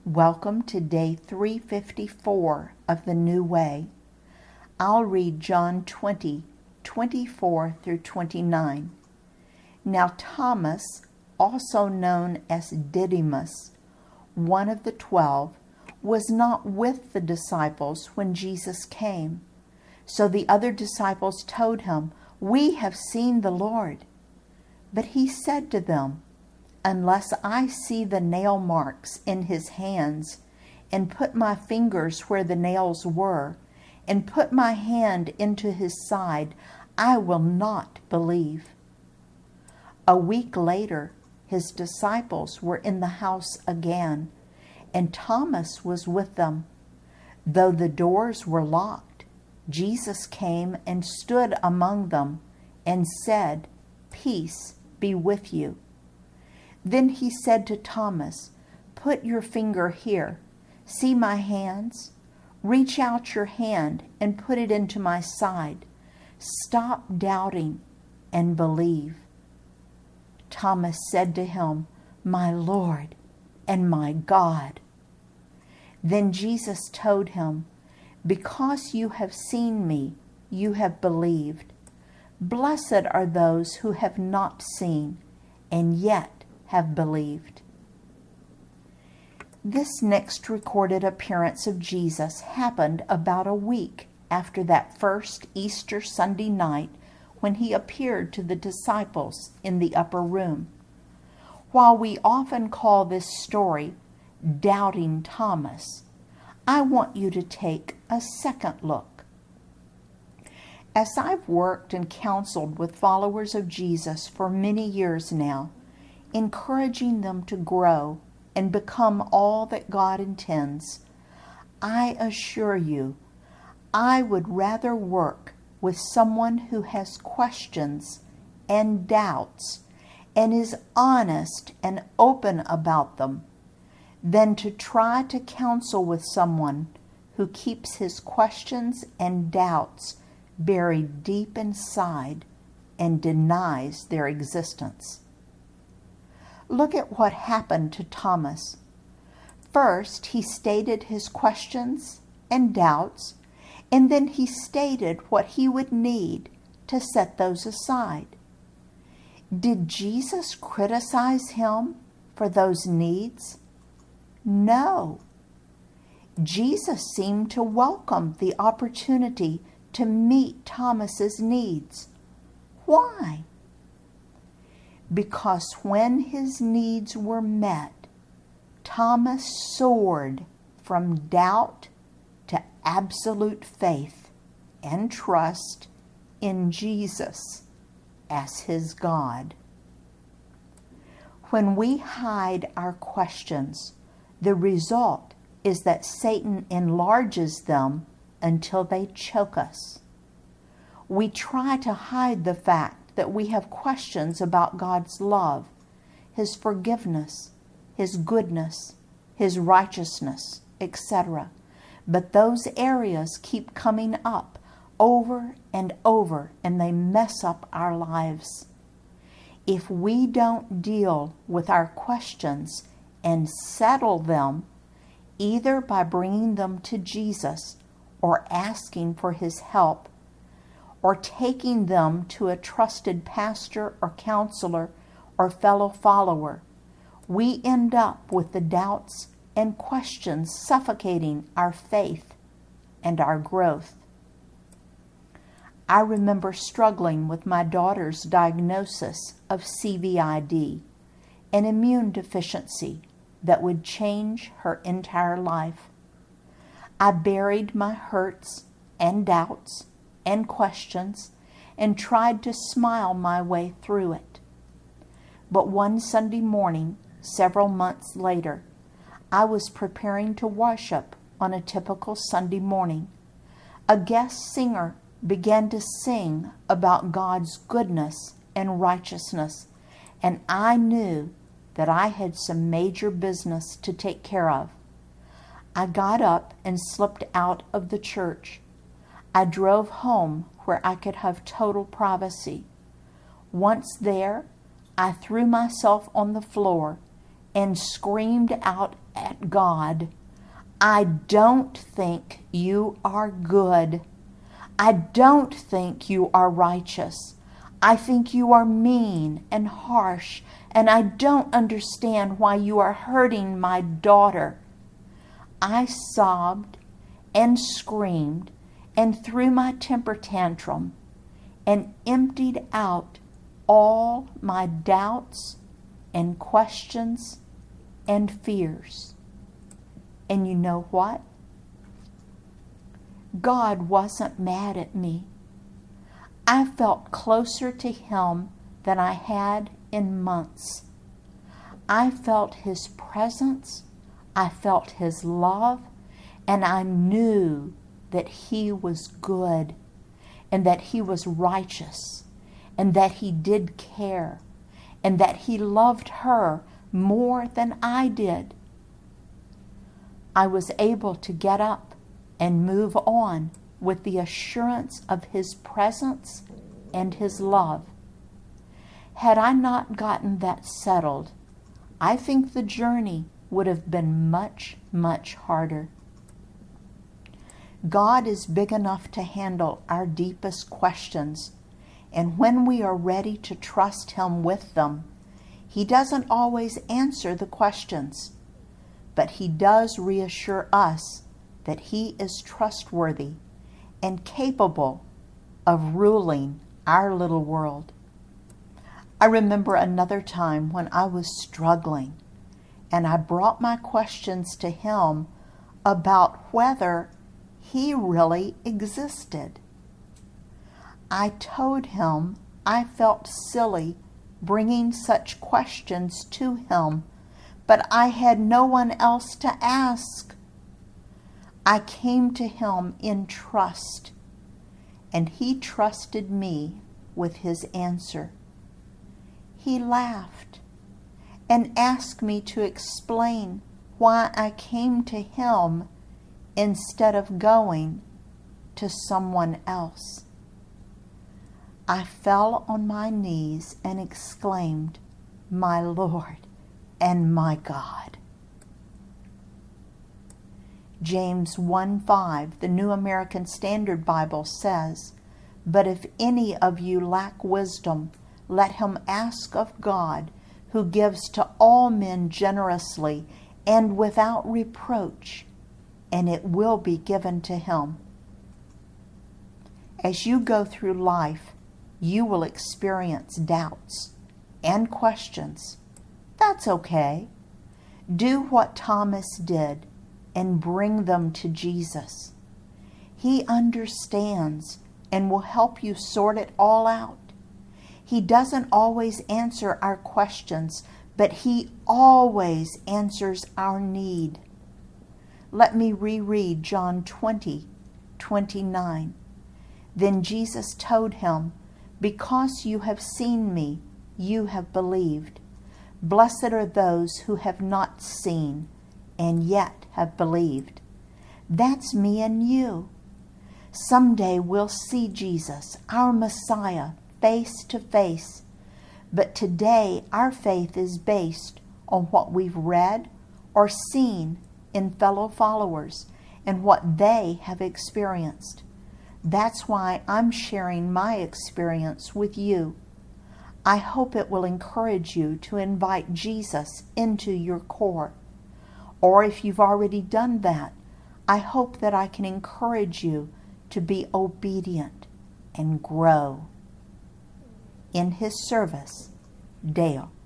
Welcome to day 354 of the New Way. I'll read John 20:24 through 29. Now Thomas, also known as Didymus, one of the 12, was not with the disciples when Jesus came. So the other disciples told him, "We have seen the Lord." But he said to them, "Unless I see the nail marks in his hands, and put my fingers where the nails were, and put my hand into his side, I will not believe." A week later, his disciples were in the house again, and Thomas was with them. Though the doors were locked, Jesus came and stood among them and said, "Peace be with you." Then he said to Thomas, "Put your finger here. See my hands? Reach out your hand and put it into my side. Stop doubting and believe." Thomas said to him, "My Lord and my God." Then Jesus told him, "Because you have seen me, you have believed. Blessed are those who have not seen and yet have believed." This next recorded appearance of Jesus happened about a week after that first Easter Sunday night when he appeared to the disciples in the upper room. While we often call this story Doubting Thomas, I want you to take a second look. As I've worked and counseled with followers of Jesus for many years now, encouraging them to grow and become all that God intends, I assure you, I would rather work with someone who has questions and doubts and is honest and open about them than to try to counsel with someone who keeps his questions and doubts buried deep inside and denies their existence. Look at what happened to Thomas. First, he stated his questions and doubts, and then he stated what he would need to set those aside. Did Jesus criticize him for those needs? No. Jesus seemed to welcome the opportunity to meet Thomas's needs. Why? Because when his needs were met, Thomas soared from doubt to absolute faith and trust in Jesus as his God. When we hide our questions, the result is that Satan enlarges them until they choke us. We try to hide the fact that we have questions about God's love, His forgiveness, His goodness, His righteousness, etc. But those areas keep coming up over and over, and they mess up our lives. If we don't deal with our questions and settle them, either by bringing them to Jesus or asking for His help, or taking them to a trusted pastor or counselor or fellow follower, we end up with the doubts and questions suffocating our faith and our growth. I remember struggling with my daughter's diagnosis of CVID, an immune deficiency that would change her entire life. I buried my hurts and doubts and questions and tried to smile my way through it. But one Sunday morning, several months later, I was preparing to worship on a typical Sunday morning. A guest singer began to sing about God's goodness and righteousness, and I knew that I had some major business to take care of. I got up and slipped out of the church. I drove home where I could have total privacy. Once there, I threw myself on the floor and screamed out at God. I don't think you are good. I don't think you are righteous. I think you are mean and harsh, and I don't understand why you are hurting my daughter. I sobbed and screamed and threw my temper tantrum and emptied out all my doubts and questions and fears. And you know what? God wasn't mad at me. I felt closer to Him than I had in months. I felt His presence, I felt His love, and I knew that He was good and that He was righteous and that He did care and that He loved her more than I did. I was able to get up and move on with the assurance of His presence and His love. Had I not gotten that settled, I think the journey would have been much, much harder. God is big enough to handle our deepest questions, and when we are ready to trust Him with them, He doesn't always answer the questions, but He does reassure us that He is trustworthy and capable of ruling our little world. I remember another time when I was struggling and I brought my questions to Him about whether He really existed. I told Him I felt silly bringing such questions to Him, but I had no one else to ask. I came to Him in trust, and He trusted me with His answer. He laughed and asked me to explain why I came to Him instead of going to someone else. I fell on my knees and exclaimed, "My Lord and my God." James 1:5, the New American Standard Bible says, "But if any of you lack wisdom, let him ask of God, who gives to all men generously and without reproach, and it will be given to him." As you go through life, you will experience doubts and questions. That's okay. Do what Thomas did and bring them to Jesus. He understands and will help you sort it all out. He doesn't always answer our questions, but He always answers our need. Let me reread John 20:29. Then Jesus told him, "Because you have seen me, you have believed. Blessed are those who have not seen and yet have believed." That's me and you. Someday we'll see Jesus, our Messiah, face to face. But today our faith is based on what we've read or seen in fellow followers and what they have experienced. That's why I'm sharing my experience with you. I hope it will encourage you to invite Jesus into your core. Or if you've already done that, I hope that I can encourage you to be obedient and grow. In His service, Dale.